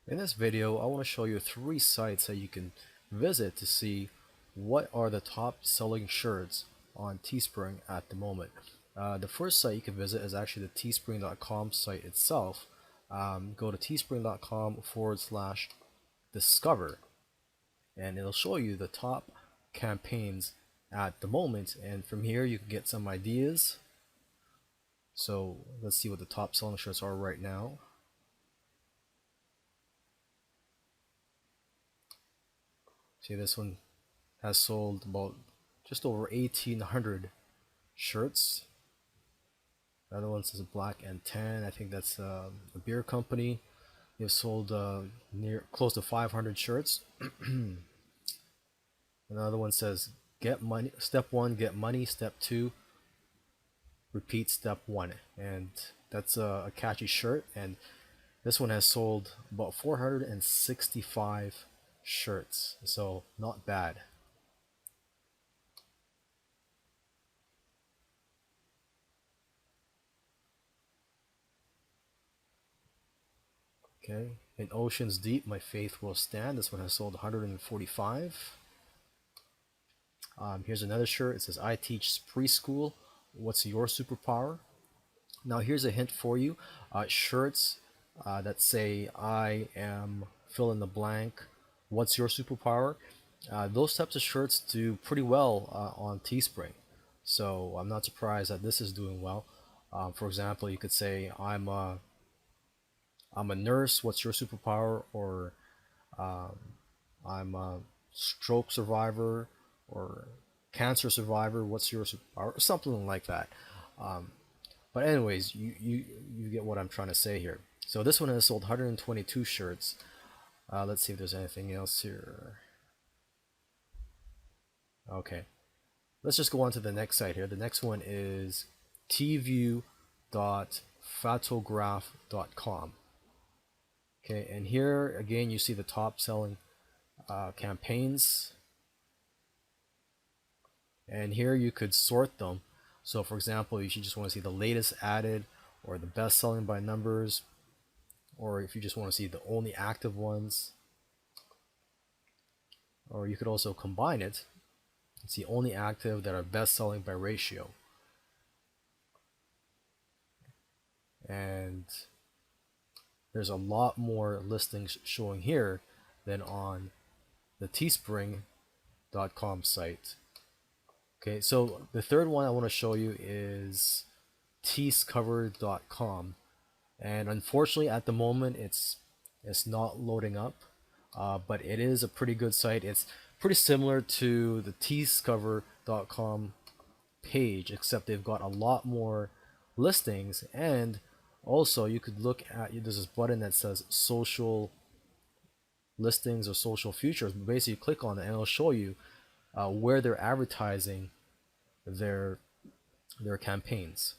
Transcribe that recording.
In this video, I want to show you 3 sites that you can visit to see what are the top selling shirts on Teespring at the moment. The first site you can visit is actually the teespring.com site itself. Go to teespring.com/discover and it'll show you the top campaigns at the moment, and from here you can get some ideas. So let's see what the top selling shirts are right now. See, this one has sold about just over 1,800 shirts. The other one says black and tan. I think that's a beer company. They've sold close to 500 shirts. Another one says get money. Step 1, get money. Step 2, repeat step 1. And that's a catchy shirt. And this one has sold about 465 shirts. So not bad. Okay, in Oceans Deep, My Faith Will Stand. This one has sold 145. Here's another shirt. It says, I teach preschool. What's your superpower? Now, here's a hint for you. Shirts that say, I am fill in the blank. What's your superpower? Those types of shirts do pretty well on Teespring. So I'm not surprised that this is doing well. For example, you could say, I'm a nurse, what's your superpower? Or I'm a stroke survivor or cancer survivor, what's your superpower? Or something like that. But anyways, you get what I'm trying to say here. So this one has sold 122 shirts. Let's see if there's anything else here. Okay, let's just go on to the next site here. The next one is tview.photograph.com. Okay, and here again you see the top selling campaigns, and here you could sort them. So for example, if you just want to see the latest added or the best selling by numbers, or if you just want to see the only active ones, or you could also combine it and see only active that are best selling by ratio. And there's a lot more listings showing here than on the teespring.com site. Okay, so the third one I want to show you is teescover.com, and unfortunately at the moment it's not loading up, but it is a pretty good site. It's pretty similar to the teescover.com page, except they've got a lot more listings, and also you could look at, there's this button that says social listings or social features. Basically you click on it and it'll show you where they're advertising their campaigns.